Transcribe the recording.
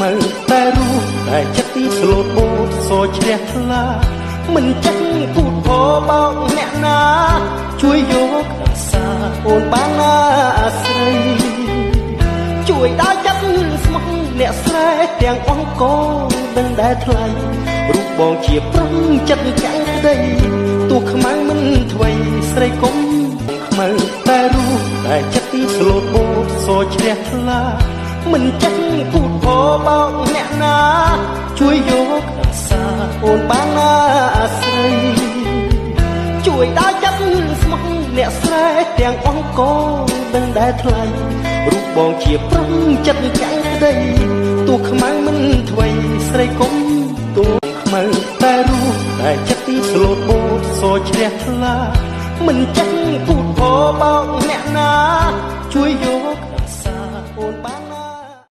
ខ្មៅតែរូបតែចិត្តស្លូតបូតសោជ្រះថ្លាមិនចេះพูดพ้อบองអ្នកណាជួយយកអាសាអូនបានណាអាស្រ័យជួយដើរចាប់ស្មោះអ្នកស្រែទាំងអង្គដឹងដែលថ្លៃរូបបងជាប្រឹងចិត្តចាំងក្តីទោះខ្មៅមិនថ្វីស្រីគុំខ្មៅតែរូបតែចិត្តស្លូតបូតសោជ្រះថ្លាមិនចេះพูดพ้อบองអ្នកណាជួយយកអាសាអូនបានណាអាស្រ័យជួយដើរចាប់ស្មោះអ្នកស្រែទាំងអង្គដឹងដែលថ្លៃរូបបងជាប្រឹងចិត្តចាំងក្តីទោះខ្មៅមិនថ្វីស្រីគុំទោះខ្មៅតែរូបតែចិត្តស្លូតបូតសោជ្រះថ្លាមិនចេះพูดพ้อบองអ្នកណាជួយយកអាសាអូនបាន